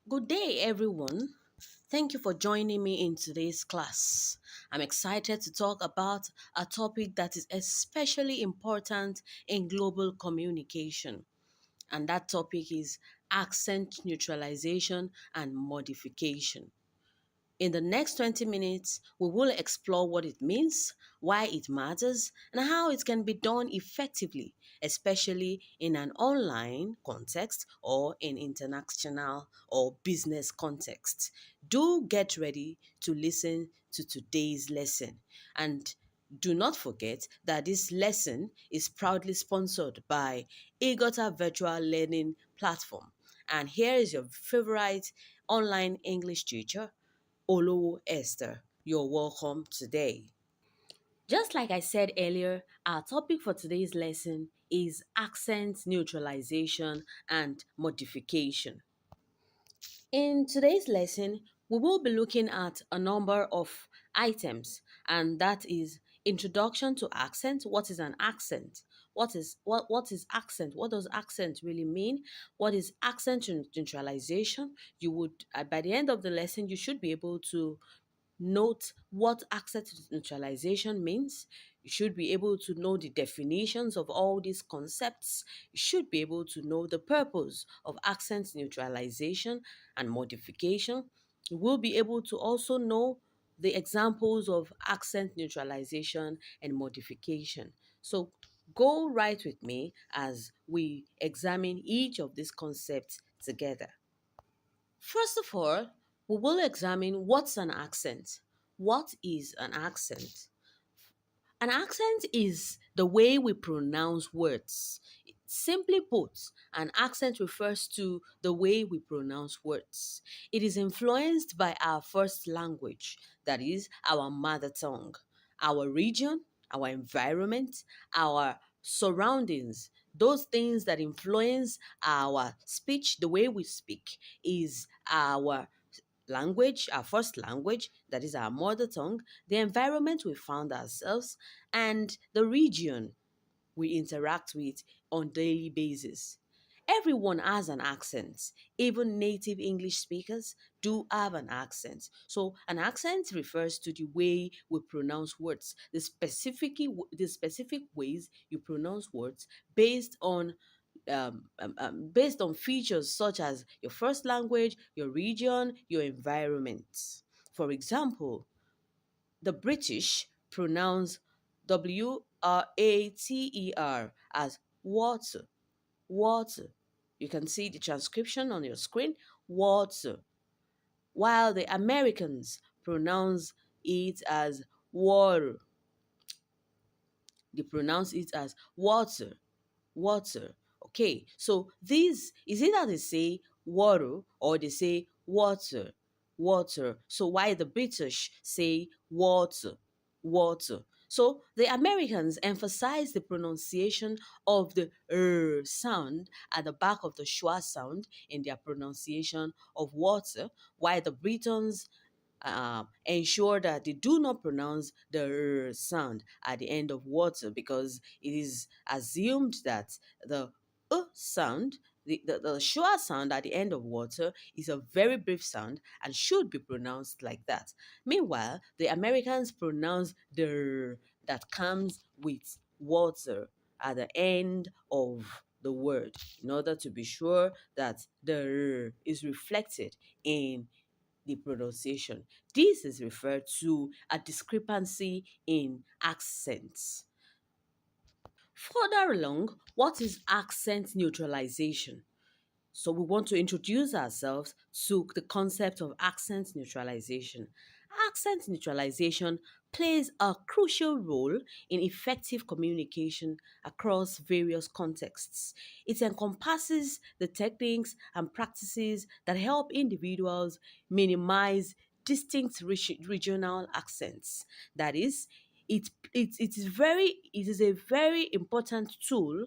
Good day, everyone. Thank you for joining me in today's class. I'm excited to talk about a topic that is especially important in global communication, and that topic is accent neutralization and modification. In the next 20 minutes, we will explore what it means, why it matters, and how it can be done effectively, especially in an online context or in international or business context. Do get ready to listen to today's lesson. And do not forget that this lesson is proudly sponsored by Egota Virtual Learning Platform. And here is your favorite online English teacher, Olowo Esther. You're welcome today. Just like I said earlier, our topic for today's lesson is accent neutralization and modification. In today's lesson, we will be looking at a number of items, and that is introduction to accent. What is an accent? What is accent? What does accent really mean? What is accent neutralization? You would by the end of the lesson, you should be able to note what accent neutralization means. You should be able to know the definitions of all these concepts. You should be able to know the purpose of accent neutralization and modification. You will be able to also know the examples of accent neutralization and modification. So go right with me as we examine each of these concepts together. First of all, we will examine what's an accent. What is an accent? An accent is the way we pronounce words. Simply put, an accent refers to the way we pronounce words. It is influenced by our first language, that is, our mother tongue, our region, our environment, our surroundings. Those things that influence our speech, the way we speak, is our language, our first language, that is our mother tongue, the environment we found ourselves, and the region we interact with on daily basis. Everyone has an accent. Even native English speakers do have an accent. So an accent refers to the way we pronounce words, the specific ways you pronounce words based on features such as your first language, your region, your environment. For example, the British pronounce water as water, water. You can see the transcription on your screen, water, while the Americans pronounce it as water. They pronounce it as water, water. Okay, so this is either they say water or they say water, water. So why the British say water, water. So the Americans emphasize the pronunciation of the sound at the back of the schwa sound in their pronunciation of water, while the Britons ensure that they do not pronounce the sound at the end of water, because it is assumed that the sound, the schwa sound at the end of water, is a very brief sound and should be pronounced like that. Meanwhile, the Americans pronounce the that comes with water at the end of the word, in order to be sure that the is reflected in the pronunciation. This is referred to a discrepancy in accents. Further along, what is accent neutralization? So we want to introduce ourselves to the concept of accent neutralization. Accent neutralization plays a crucial role in effective communication across various contexts. It encompasses the techniques and practices that help individuals minimize distinct regional accents. That is, it is a very important tool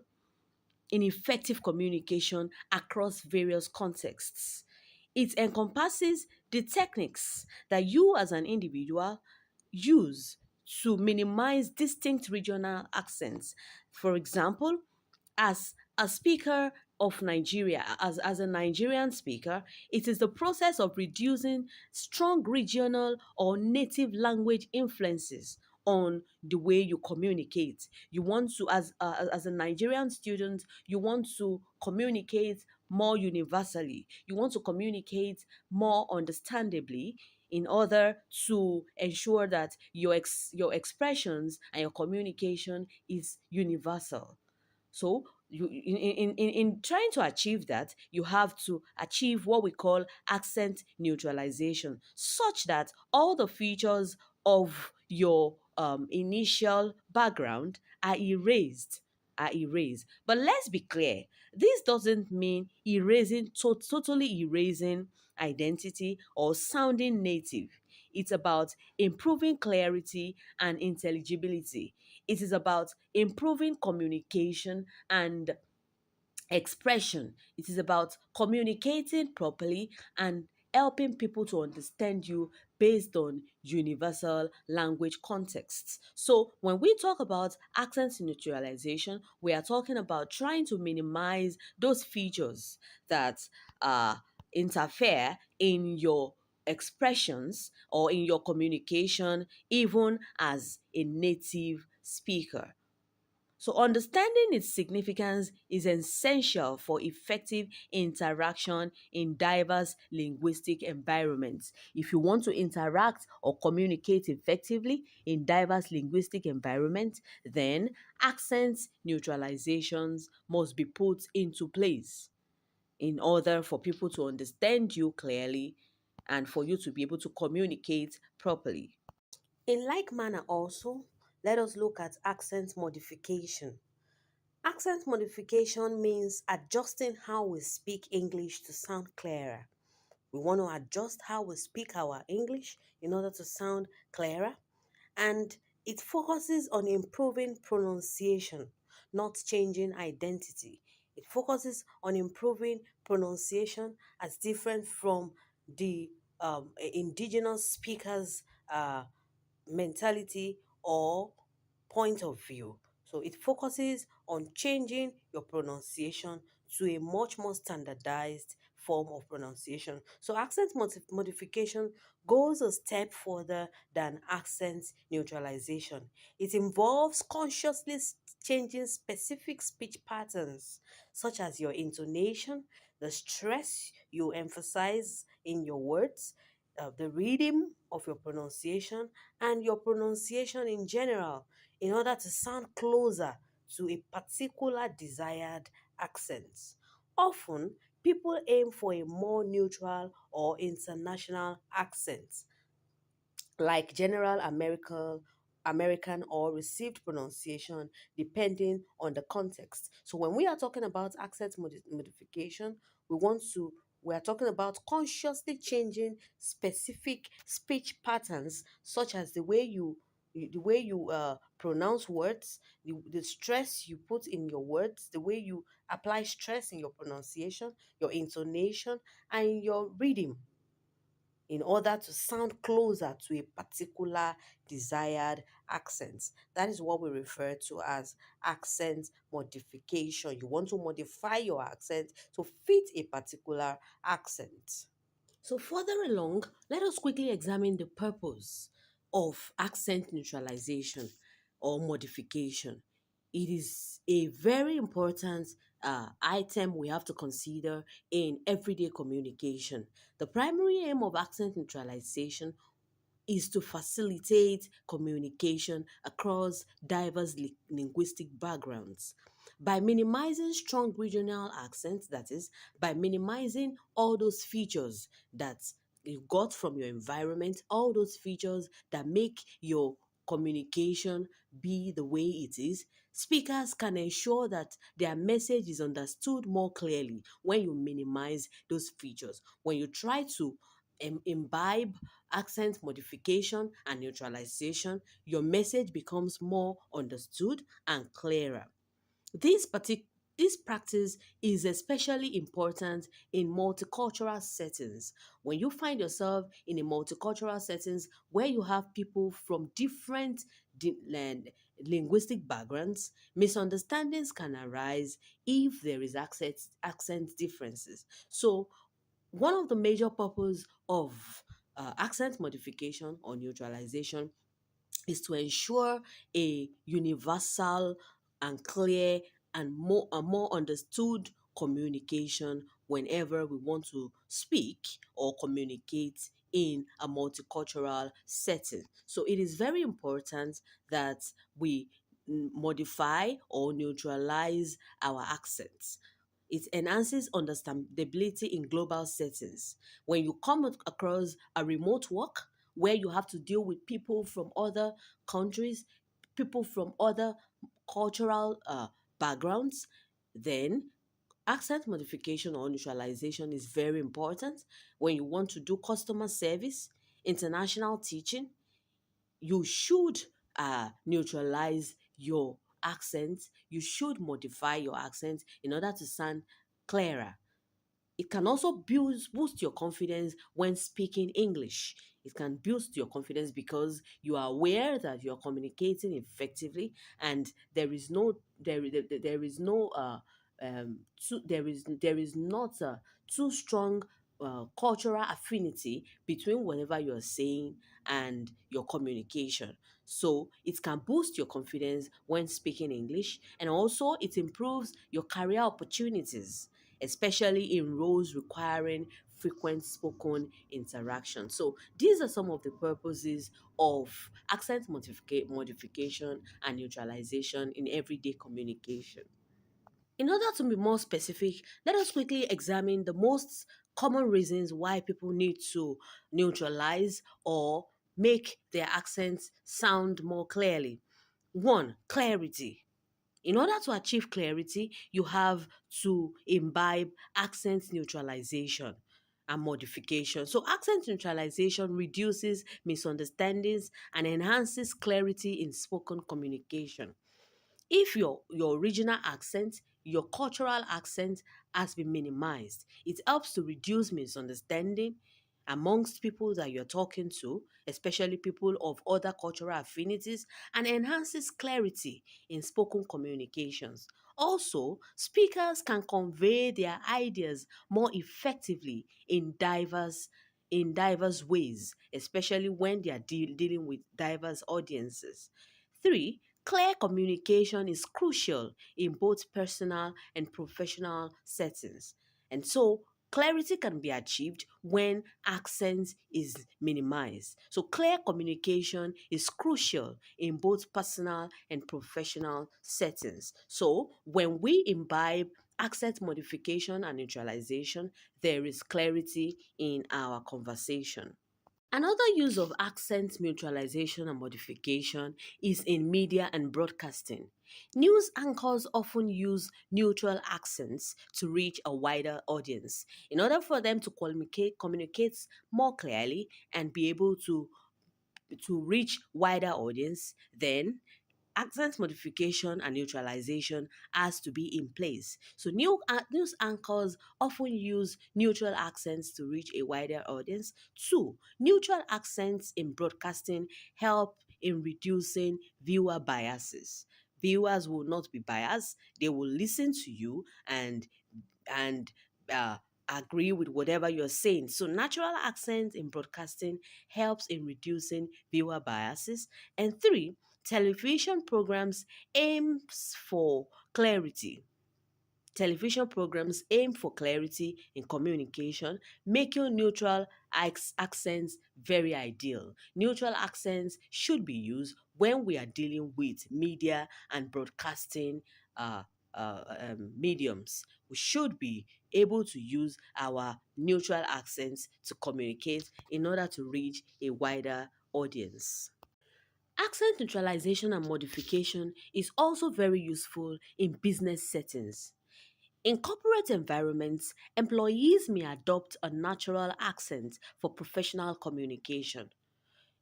in effective communication across various contexts. It encompasses the techniques that you as an individual use to minimize distinct regional accents. For example, as a speaker of Nigeria, as a Nigerian speaker, it is the process of reducing strong regional or native language influences on the way you communicate. You want to, as a Nigerian student, you want to communicate more universally. You want to communicate more understandably in order to ensure that your expressions and your communication is universal. So in trying to achieve that, you have to achieve what we call accent neutralization, such that all the features of your initial background are erased. Are erased. But let's be clear, this doesn't mean totally erasing identity or sounding native. It's about improving clarity and intelligibility. It is about improving communication and expression. It is about communicating properly and helping people to understand you based on universal language contexts. So, when we talk about accent neutralization, we are talking about trying to minimize those features that interfere in your expressions or in your communication, even as a native speaker. So, understanding its significance is essential for effective interaction in diverse linguistic environments. If you want to interact or communicate effectively in diverse linguistic environments, then accent neutralizations must be put into place in order for people to understand you clearly and for you to be able to communicate properly. In like manner, also, let us look at accent modification. Accent modification means adjusting how we speak English to sound clearer. We want to adjust how we speak our English in order to sound clearer, and it focuses on improving pronunciation, not changing identity. It focuses on improving pronunciation as different from the indigenous speakers' mentality or point of view. So it focuses on changing your pronunciation to a much more standardized form of pronunciation. So accent modification goes a step further than accent neutralization. It involves consciously changing specific speech patterns, such as your intonation, the stress you emphasize in your words, the rhythm of your pronunciation, and your pronunciation in general in order to sound closer to a particular desired accent. Often, people aim for a more neutral or international accent like general American or received pronunciation depending on the context. So when we are talking about accent modification, we are talking about consciously changing specific speech patterns such as the way you pronounce words, the stress you put in your words, the way you apply stress in your pronunciation, your intonation, and your rhythm in order to sound closer to a particular desired accent. That is what we refer to as accent modification. You want to modify your accent to fit a particular accent. So, further along, let us quickly examine the purpose of accent neutralization or modification. It is a very important item we have to consider in everyday communication. The primary aim of accent neutralization is to facilitate communication across diverse linguistic backgrounds. By minimizing strong regional accents, that is, by minimizing all those features that you got from your environment, all those features that make your communication be the way it is, speakers can ensure that their message is understood more clearly when you minimize those features. When you try to imbibe accent modification and neutralization, your message becomes more understood and clearer. This partic- this practice is especially important in multicultural settings. When you find yourself in a multicultural settings where you have people from different linguistic backgrounds, misunderstandings can arise if there is accent differences. So, one of the major purpose of accent modification or neutralization is to ensure a universal and clear and more understood communication whenever we want to speak or communicate in a multicultural setting. So it is very important that we modify or neutralize our accents. It enhances understandability in global settings. When you come across a remote work where you have to deal with people from other countries, people from other cultural backgrounds, then accent modification or neutralization is very important. When you want to do customer service, international teaching, you should neutralize your accent. You should modify your accent in order to sound clearer. It can also boost your confidence when speaking English. It can boost your confidence because you are aware that you are communicating effectively, and there is no there is not a too strong cultural affinity between whatever you are saying and your communication. So it can boost your confidence when speaking English, and also it improves your career opportunities, especially in roles requiring frequent spoken interaction. So these are some of the purposes of accent modification and neutralization in everyday communication. In order to be more specific, let us quickly examine the most common reasons why people need to neutralize or make their accents sound more clearly. One, clarity. In order to achieve clarity, you have to imbibe accent neutralization and modification. So, accent neutralization reduces misunderstandings and enhances clarity in spoken communication. If your original accent, your cultural accent has been minimized, it helps to reduce misunderstanding amongst people that you're talking to, especially people of other cultural affinities, and enhances clarity in spoken communications. Also, speakers can convey their ideas more effectively in diverse ways, especially when they are dealing with diverse audiences. Three, clear communication is crucial in both personal and professional settings. And so, clarity can be achieved when accent is minimized. So, clear communication is crucial in both personal and professional settings. So, when we imbibe accent modification and neutralization, there is clarity in our conversation. Another use of accent neutralization and modification is in media and broadcasting. News anchors often use neutral accents to reach a wider audience. In order for them to communicate more clearly and be able to reach wider audience, then accent modification and neutralization has to be in place. So news anchors often use neutral accents to reach a wider audience. Two, neutral accents in broadcasting help in reducing viewer biases. Viewers will not be biased. They will listen to you and uh, agree with whatever you're saying. So, natural accent in broadcasting helps in reducing viewer biases. And three, television programs aims for clarity. Television programs aim for clarity in communication, making neutral accents very ideal. Neutral accents should be used when we are dealing with media and broadcasting mediums. We should be able to use our neutral accents to communicate in order to reach a wider audience. Accent neutralization and modification is also very useful in business settings. In corporate environments, employees may adopt a natural accent for professional communication.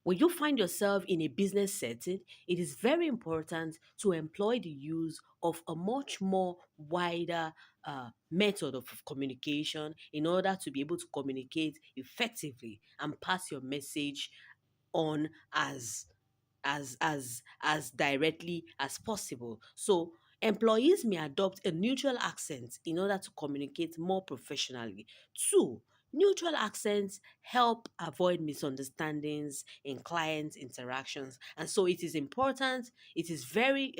When you find yourself in a business setting, it is very important to employ the use of a much more wider method of communication in order to be able to communicate effectively and pass your message on as as directly as possible. So employees may adopt a neutral accent in order to communicate more professionally. Two, neutral accents help avoid misunderstandings in client interactions, and so it is important. It is very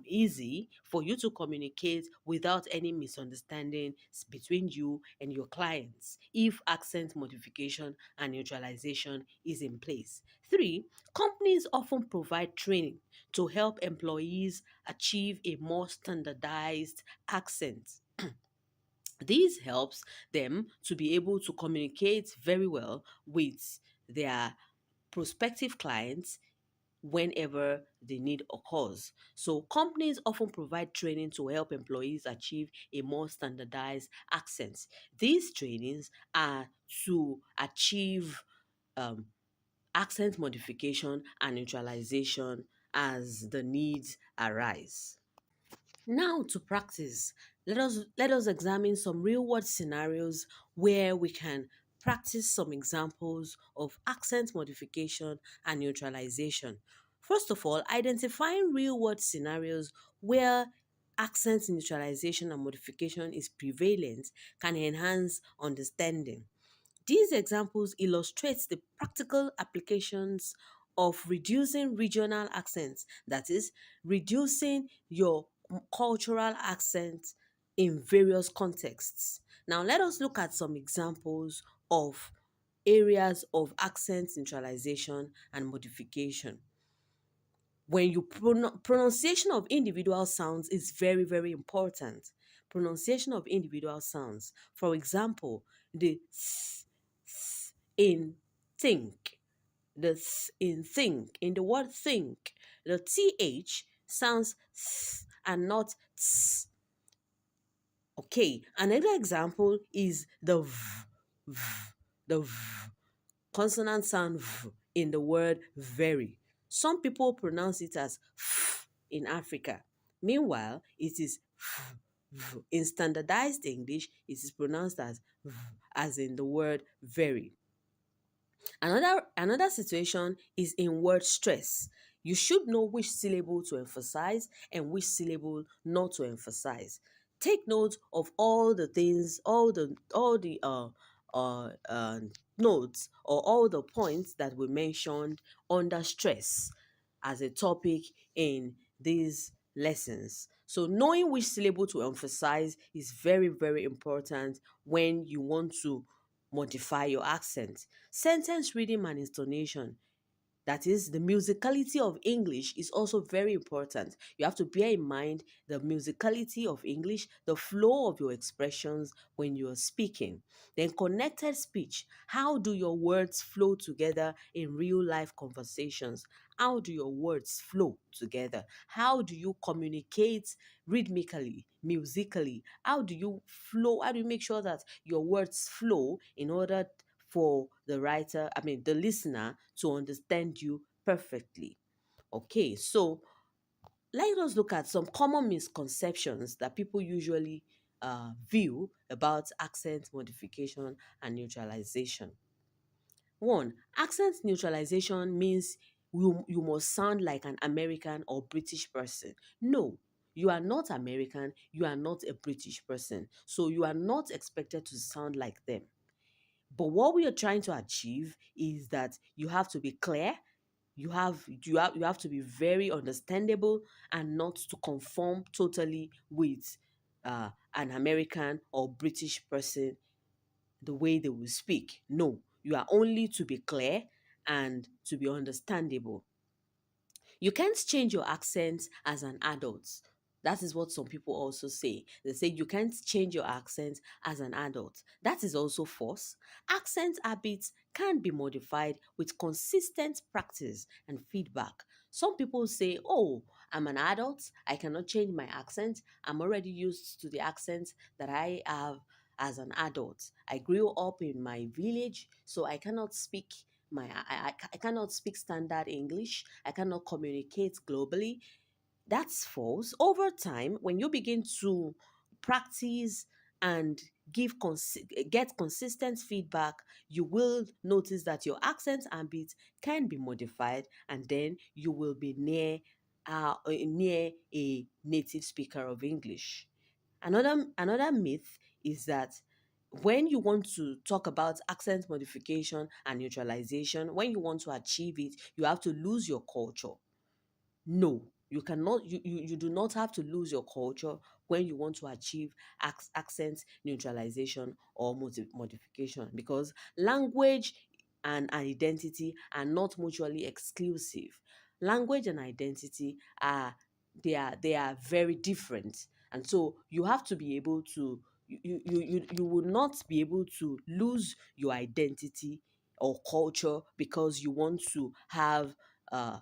easy for you to communicate without any misunderstanding between you and your clients if accent modification and neutralization is in place. Three, companies often provide training to help employees achieve a more standardized accent. This helps them to be able to communicate very well with their prospective clients whenever the need occurs. So, companies often provide training to help employees achieve a more standardized accent. These trainings are to achieve um, accent modification and neutralization as the needs arise. Now to practice. Let us examine some real world scenarios where we can practice some examples of accent modification and neutralization. First of all, identifying real world scenarios where accent neutralization and modification is prevalent can enhance understanding. These examples illustrate the practical applications of reducing regional accents, that is, reducing your cultural accent in various contexts. Now, let us look at some examples of areas of accent neutralization and modification. When you pronunciation of individual sounds is very, very important. Pronunciation of individual sounds. For example, the in think, in think, in the word think, the th sounds and not okay. Another example is the v, the consonant sound in the word very. Some people pronounce it as in Africa. Meanwhile, it is in standardized English, it is pronounced as in the word very. Another situation is in word stress. You should know which syllable to emphasize and which syllable not to emphasize. Take note of all the things, all the notes or all the points that we mentioned under stress as a topic in these lessons. So knowing which syllable to emphasize is very, very important when you want to modify your accent. Sentence reading and intonation, that is, the musicality of English is also very important. You have to bear in mind the musicality of English, the flow of your expressions when you are speaking. Then, connected speech. How do your words flow together in real life conversations? How do your words flow together? How do you communicate rhythmically, musically? How do you flow? How do you make sure that your words flow in order for the listener to understand you perfectly? Okay, so let us look at some common misconceptions that people usually view about accent modification and neutralization. One, accent neutralization means you must sound like an American or British person. No, you are not American, you are not a British person. So you are not expected to sound like them. But what we are trying to achieve is that you have to be clear, you have to be very understandable and not to conform totally with an American or British person the way they will speak. No, you are only to be clear and to be understandable. You can't change your accent as an adult. That is what some people also say. They say you can't change your accent as an adult. That is also false. Accent habits can be modified with consistent practice and feedback. Some people say, oh, I'm an adult. I cannot change my accent. I'm already used to the accent that I have as an adult. I grew up in my village, so I cannot speak I cannot speak standard English. I cannot communicate globally. That's false. Over time, when you begin to practice and get consistent feedback, you will notice that your accent and beat can be modified, and then you will be near a native speaker of English. Another myth is that when you want to talk about accent modification and neutralization, when you want to achieve it, you have to lose your culture. No, you cannot, you do not have to lose your culture when you want to achieve accent neutralization or modification, because language and identity are not mutually exclusive. Language and identity are, they are very different. And so you have to be able to, you will not be able to lose your identity or culture because you want to have uh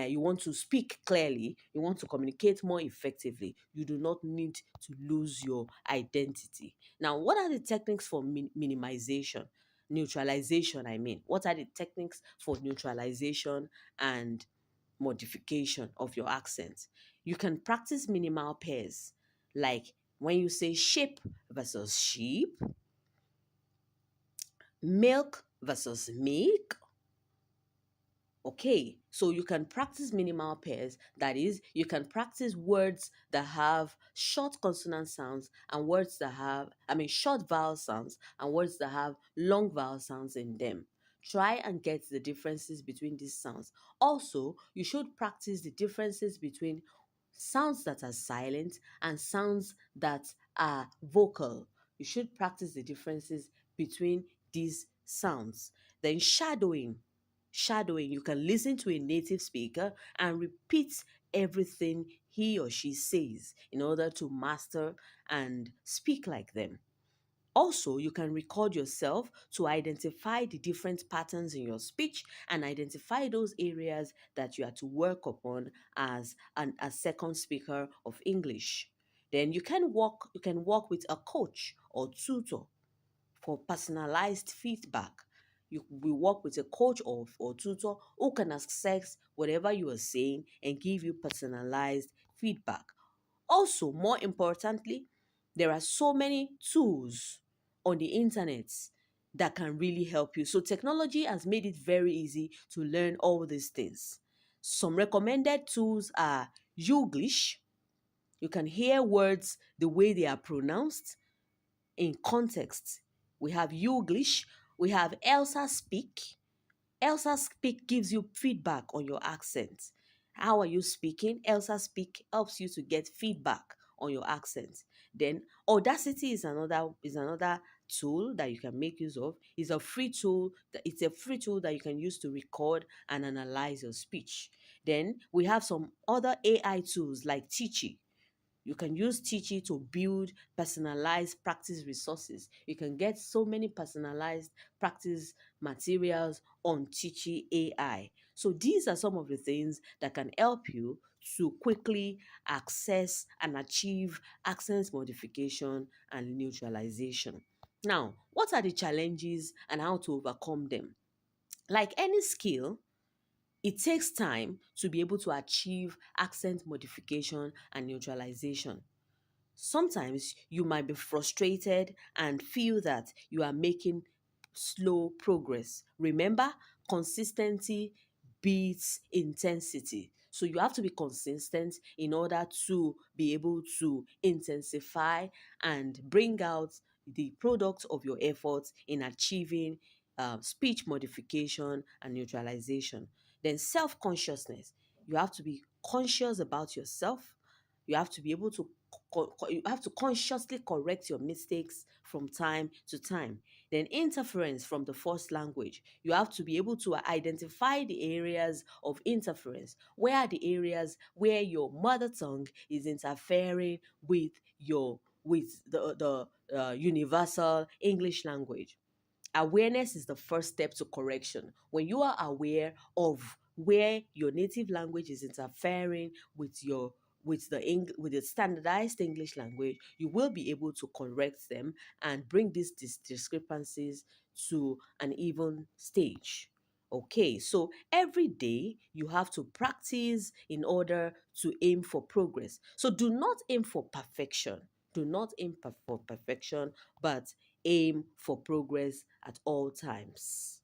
you want to speak clearly, you want to communicate more effectively, you do not need to lose your identity. Now, what are the techniques for minimization, neutralization? I mean, what are the techniques for neutralization and modification of your accent? You can practice minimal pairs, like when you say sheep versus sheep, milk versus milk. Okay, so you can practice minimal pairs. That is, you can practice words that have short consonant sounds and words that have, short vowel sounds and words that have long vowel sounds in them. Try and get the differences between these sounds. Also, you should practice the differences between sounds that are silent and sounds that are vocal. You should practice the differences between these sounds. Then shadowing, you can listen to a native speaker and repeat everything he or she says in order to master and speak like them. Also, you can record yourself to identify the different patterns in your speech and identify those areas that you are to work upon as a second speaker of English. Then you can work with a coach or tutor for personalized feedback. You will work with a coach or tutor who can assess whatever you are saying and give you personalized feedback. Also, more importantly, there are so many tools on the internet that can really help you. So, technology has made it very easy to learn all these things. Some recommended tools are Youglish. You can hear words the way they are pronounced in context. We have Youglish, we have Elsa Speak. Elsa Speak gives you feedback on your accent. How are you speaking? Elsa Speak helps you to get feedback on your accent. Then Audacity is another tool that you can make use of. It's a free tool that you can use to record and analyze your speech. Then we have some other AI tools like Teachy. You can use Teachy to build personalized practice resources. You can get so many personalized practice materials on Teachy AI. So these are some of the things that can help you to quickly access and achieve accent modification and neutralization. Now, what are the challenges and how to overcome them? Like any skill, it takes time to be able to achieve accent modification and neutralization. Sometimes you might be frustrated and feel that you are making slow progress. Remember, consistency beats intensity. So you have to be consistent in order to be able to intensify and bring out the product of your efforts in achieving speech modification and neutralization. Then self consciousness. You have to be conscious about yourself. You have to be able to you have to consciously correct your mistakes from time to time. Then interference from the first language. You have to be able to identify the areas of interference. Where are the areas where your mother tongue is interfering with the universal English language? Awareness is the first step to correction. When you are aware of where your native language is interfering with the standardized English language, you will be able to correct them and bring these discrepancies to an even stage. Okay, so every day you have to practice in order to aim for progress. So do not aim for perfection. Do not aim for perfection, but aim for progress at all times.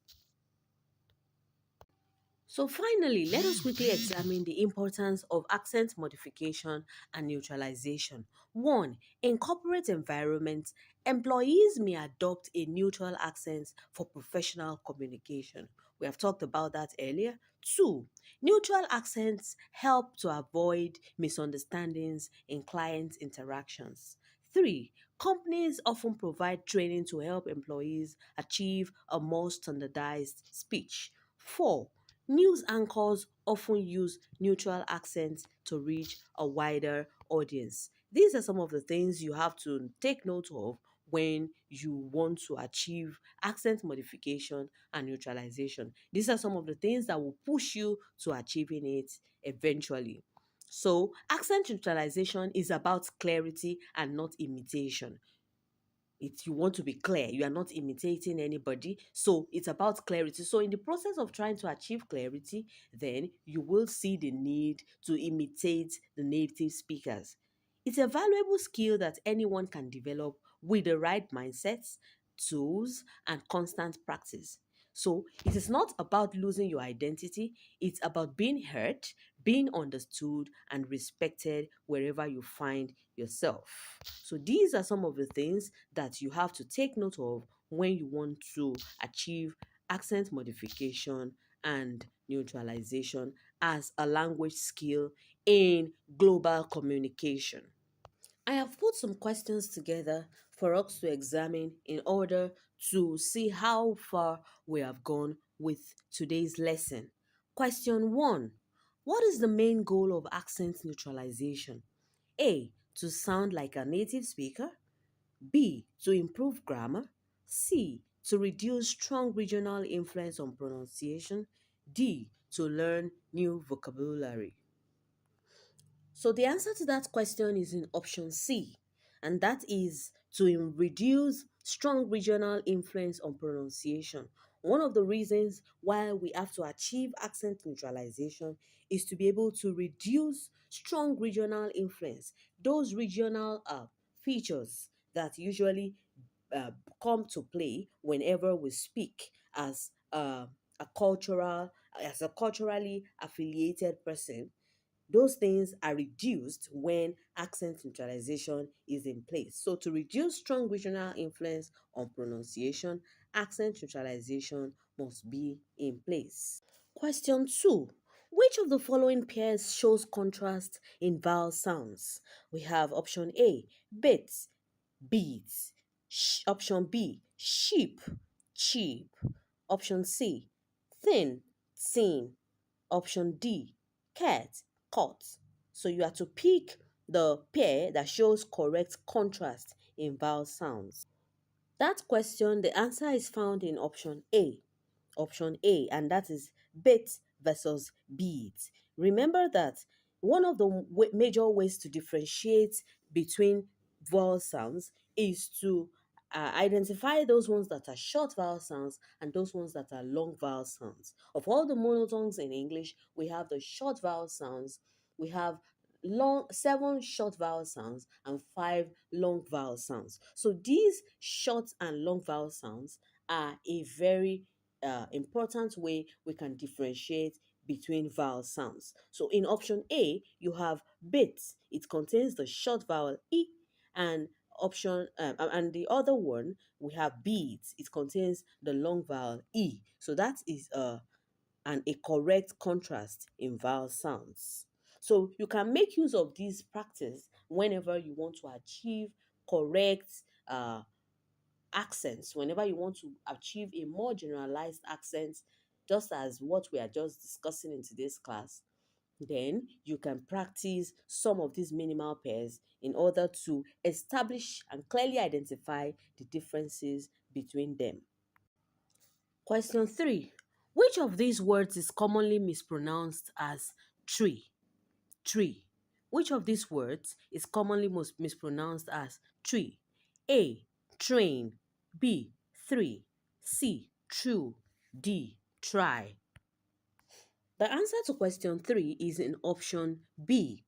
So finally, let us quickly examine the importance of accent modification and neutralization. 1. In corporate environments, employees may adopt a neutral accent for professional communication. We have talked about that earlier. 2. Neutral accents help to avoid misunderstandings in client interactions. 3. Companies often provide training to help employees achieve a more standardized speech. 4. News anchors often use neutral accents to reach a wider audience. These are some of the things you have to take note of when you want to achieve accent modification and neutralization. These are some of the things that will push you to achieving it eventually. So, accent neutralization is about clarity and not imitation. It's you want to be clear, you are not imitating anybody, so it's about clarity. So in the process of trying to achieve clarity, then you will see the need to imitate the native speakers. It's a valuable skill that anyone can develop with the right mindsets, tools, and constant practice. So it is not about losing your identity, it's about being heard, being understood, and respected wherever you find yourself. So these are some of the things that you have to take note of when you want to achieve accent modification and neutralization as a language skill in global communication. I have put some questions together for us to examine in order to see how far we have gone with today's lesson. Question 1. What is the main goal of accent neutralization? A. To sound like a native speaker. B. To improve grammar. C. To reduce strong regional influence on pronunciation. D. To learn new vocabulary. So the answer to that question is in option C, and that is to reduce strong regional influence on pronunciation. One of the reasons why we have to achieve accent neutralization is to be able to reduce strong regional influence, those regional features that usually uh, come to play whenever we speak a culturally affiliated person. Those things are reduced when accent neutralization is in place. So, to reduce strong regional influence on pronunciation, accent neutralization must be in place. Question 2. Which of the following pairs shows contrast in vowel sounds? We have option A, bits, beads. Option B, sheep, cheap. Option C, thin, thin. Option D, cat, caught. So you have to pick the pair that shows correct contrast in vowel sounds. That question, the answer is found in option A. Option A, and that is bit versus beads. Remember that one of the major ways to differentiate between vowel sounds is to identify those ones that are short vowel sounds and those ones that are long vowel sounds. Of all the monotones in English, we have the short vowel sounds, we have long 7 short vowel sounds and 5 long vowel sounds. So these short and long vowel sounds are a very important way we can differentiate between vowel sounds. So in option A, you have bit. It contains the short vowel E, and and the other one we have beads. It contains the long vowel E. So that is a correct contrast in vowel sounds. So you can make use of this practice whenever you want to achieve correct accents, whenever you want to achieve a more generalized accent, just as what we are just discussing in today's class. Then you can practice some of these minimal pairs in order to establish and clearly identify the differences between them. Question 3. Which of these words is commonly mispronounced as tree? Tree. Which of these words is commonly most mispronounced as tree? A. Train. B. Three. C. True. D. Try. The answer to question 3 is in option B,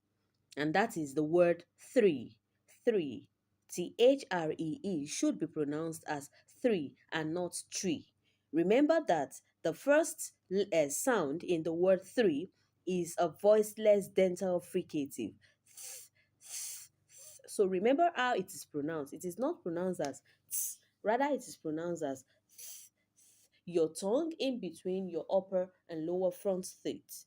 and that is the word three. Three. THREE should be pronounced as three and not tree. Remember that the first sound in the word three is a voiceless dental fricative. So remember how it is pronounced. It is not pronounced as ts, rather it is pronounced as your tongue in between your upper and lower front teeth.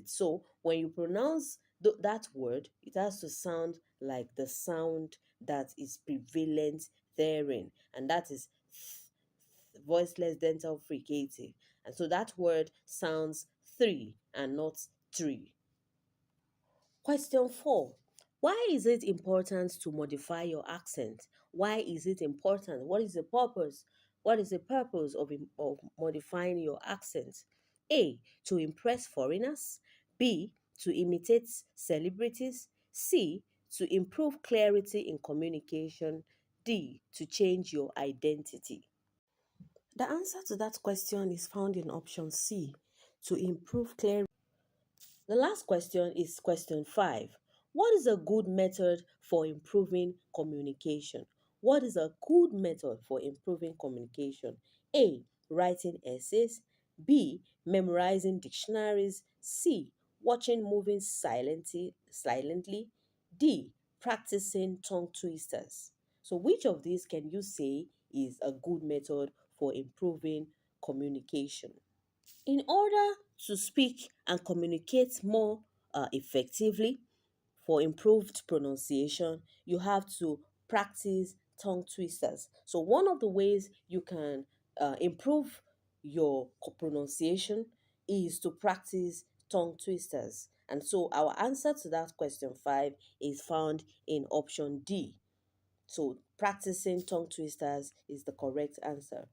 So when you pronounce that word, it has to sound like the sound that is prevalent therein, and that is voiceless dental fricative. And so that word sounds three and not three. Question 4. Why is it important to modify your accent? Why is it important? What is the purpose? What is the purpose of modifying your accent? A. To impress foreigners. B. To imitate celebrities. C. To improve clarity in communication. D. To change your identity. The answer to that question is found in option C. To improve clarity. The last question is question 5. What is a good method for improving communication? What is a good method for improving communication? A. Writing essays. B. Memorizing dictionaries. C. Watching movies silently. D. Practicing tongue twisters. So, which of these can you say is a good method for improving communication? In order to speak and communicate more effectively for improved pronunciation, you have to practice tongue twisters. So, one of the ways you can improve your pronunciation is to practice tongue twisters. And so, our answer to that question 5 is found in option D. So, practicing tongue twisters is the correct answer.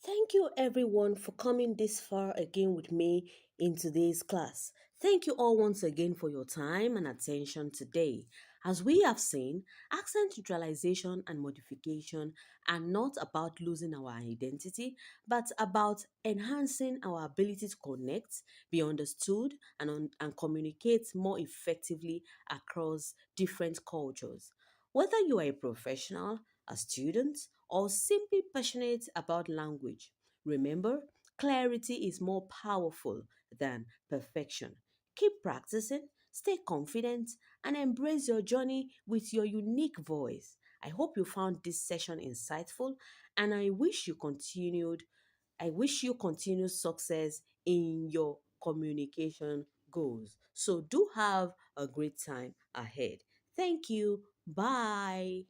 Thank you everyone for coming this far again with me in today's class. Thank you all once again for your time and attention today. As we have seen, accent neutralization and modification are not about losing our identity, but about enhancing our ability to connect, be understood, and communicate more effectively across different cultures. Whether you are a professional, a student, or simply passionate about language, remember, clarity is more powerful than perfection. Keep practicing, stay confident, and embrace your journey with your unique voice. I hope you found this session insightful, and I wish you continued success in your communication goals. So do have a great time ahead. Thank you. Bye.